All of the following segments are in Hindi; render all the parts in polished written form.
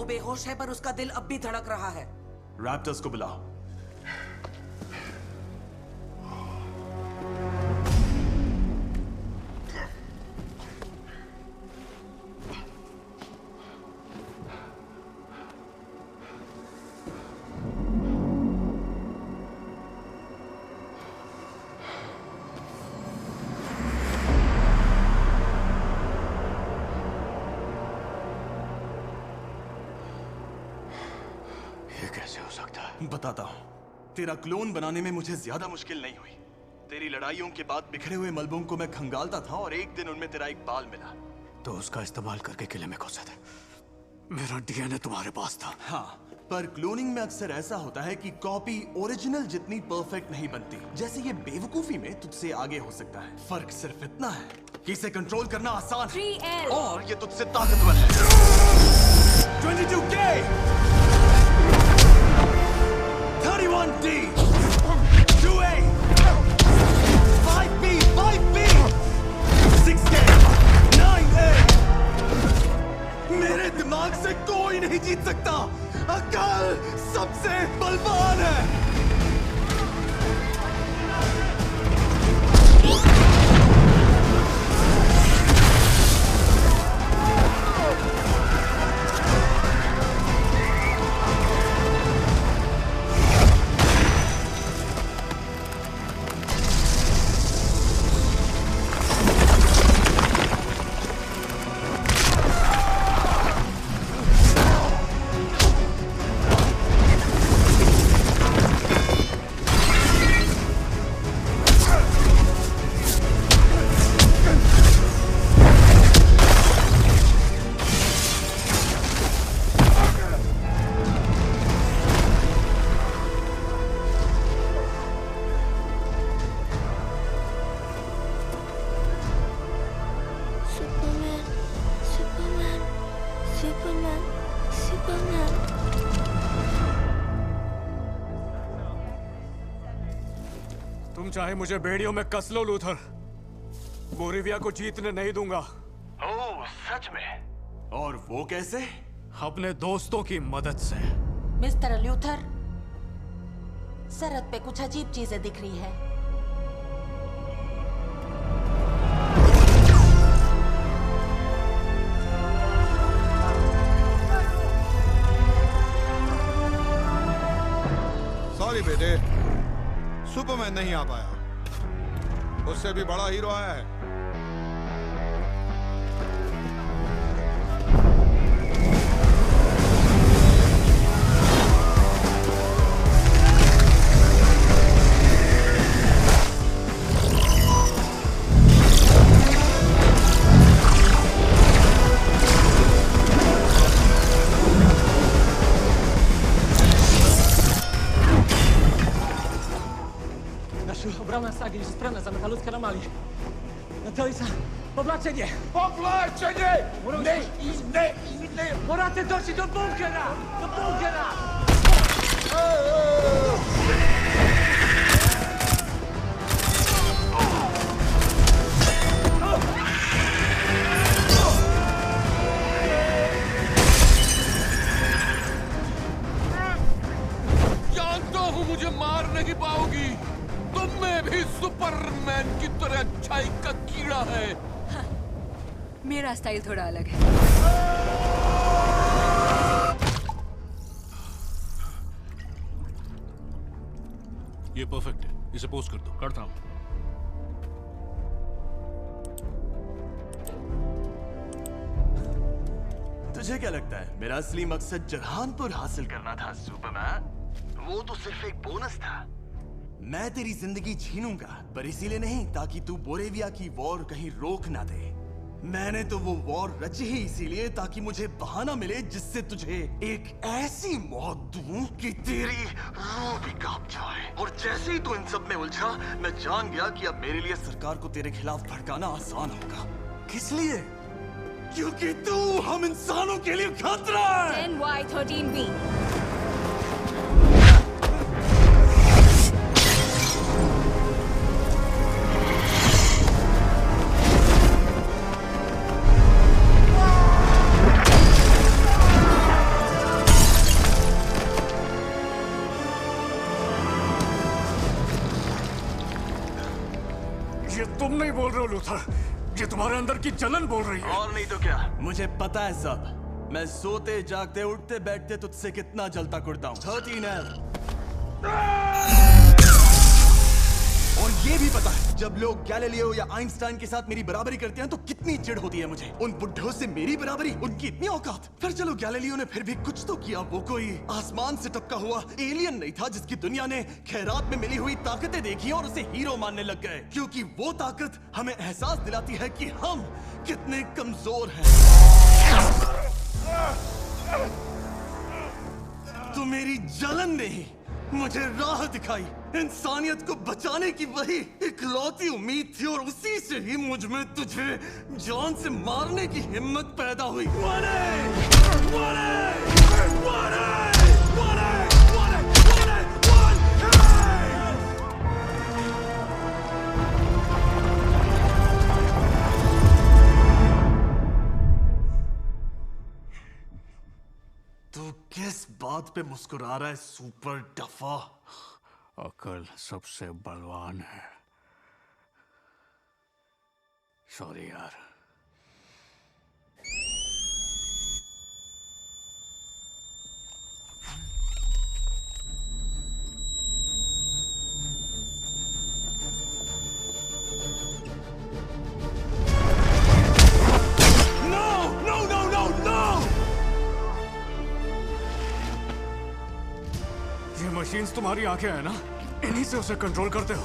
बेहोश है पर उसका दिल अब भी धड़क रहा है। रैप्टर्स को बुलाओ। बताता हूं। तेरा क्लोन बनाने में मुझे ज्यादा मुश्किल नहीं हुई। तेरी लड़ाइयों के बाद बिखरे हुए मलबों को मैं खंगालता था और एक दिन उनमें तेरा एक बाल मिला। तो उसका इस्तेमाल करके किले में घुसे थे। मेरा डीएनए तुम्हारे पास था। हाँ, पर क्लोनिंग में अक्सर ऐसा होता है कि कॉपी ओरिजिनल जितनी परफेक्ट नहीं बनती। जैसे ये बेवकूफी में तुझसे आगे हो सकता है। फर्क सिर्फ इतना है कि इसे कंट्रोल करना आसान है और ये तुझसे ताकतवर है। 22K 31D 2A 5B 5B 6K 9A। मेरे दिमाग से कोई नहीं जीत सकता। अकाल सबसे बलवान है। चाहे मुझे बेड़ियों में कस लो लूथर, बोरिविया को जीतने नहीं दूंगा। ओह, सच में? और वो कैसे? अपने दोस्तों की मदद से। मिस्टर लूथर, सरहद पे कुछ अजीब चीजें दिख रही है। सॉरी बेटे, सुपरमैन नहीं आ पाया। उससे भी बड़ा हीरो आया है। Obrana sagi jest sprawna, zamyka ludzkie ramali. Natalisa, powlaczenie! Powlaczenie! Nie! Moraty doszli do bunkera! Do bunkera! जानता हूँ मुझे मार नहीं पाओगी। तुम में भी सुपरमैन की तरह अच्छाई का कीड़ा है। हाँ, मेरा स्टाइल थोड़ा अलग है। ये परफेक्ट है, इसे पोस्ट कर दो। करता हूँ। तुझे क्या लगता है मेरा असली मकसद जहानपुर हासिल करना था सुपरमैन? वो तो सिर्फ एक बोनस था। मैं तेरी जिंदगी छीनूंगा, पर इसीलिए नहीं ताकि तू बोरेविया की वॉर कहीं रोक ना दे। मैंने तो वो वॉर रची ही इसीलिए ताकि मुझे बहाना मिले जिससे तुझे एक ऐसी मौत दूं कि तेरी रूह भी कांप जाए। और जैसे ही तू इन सब में उलझा, मैं जान गया कि अब मेरे लिए सरकार को तेरे खिलाफ भड़काना आसान होगा। किस लिए? क्योंकि तू हम इंसानों के लिए खतरा है। 10Y13B। ये तुम नहीं बोल रहे हो लूथर, ये तुम्हारे अंदर की जलन बोल रही है। और नहीं तो क्या, मुझे पता है सब। मैं सोते जागते उठते बैठते तुझसे कितना जलता कुड़ता हूँ। 13 और ये भी पता है जब लोग गैलीलियो या आइंस्टाइन के साथ मेरी बराबरी करते हैं तो कितनी चिढ़ होती है मुझे। उन बुड्ढों से मेरी बराबरी, उनकी इतनी औकात। फिर चलो गैलीलियो ने फिर भी कुछ तो किया। वो कोई आसमान से टपका हुआ एलियन नहीं था जिसकी दुनिया ने खैरात में मिली हुई ताकतें देखी और उसे हीरो मानने लग गए, क्योंकि वो ताकत हमें एहसास दिलाती है कि हम कितने कमजोर हैं। तो मेरी जलन नहीं, मुझे राह दिखाई। इंसानियत को बचाने की वही इकलौती उम्मीद थी और उसी से ही मुझ में तुझे जान से मारने की हिम्मत पैदा हुई। तू किस बात पे मुस्कुरा रहा है सुपर डफा? अकल सबसे बलवान है। सॉरी यार। ये मशीन्स तुम्हारी आंखें हैं ना, इन्हीं से उसे कंट्रोल करते हो।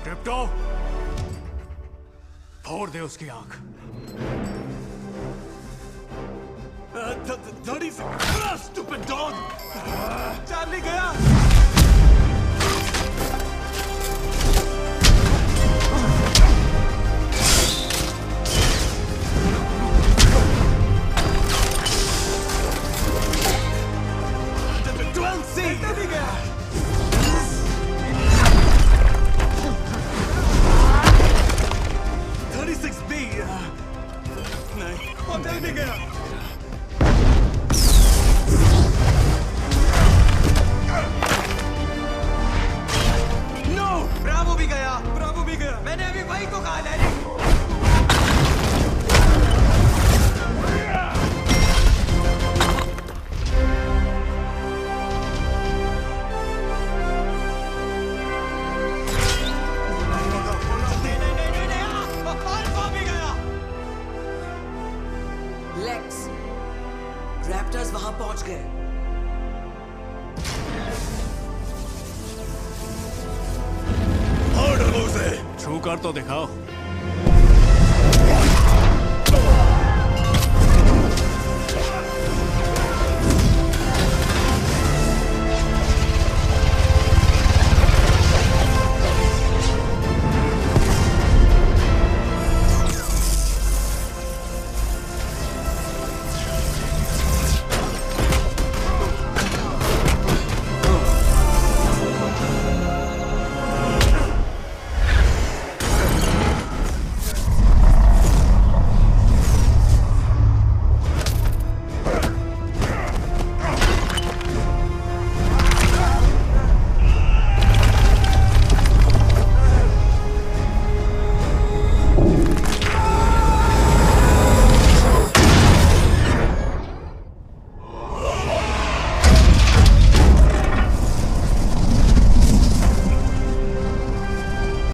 क्रिप्टो, फोड़ दे उसकी आंख। 30 stupid dog! चार्ली गया। मैंने अभी वही तो कहा लैरी। लेक्स, रैप्टर्स वहां पहुंच गए। छू कर तो दिखाओ।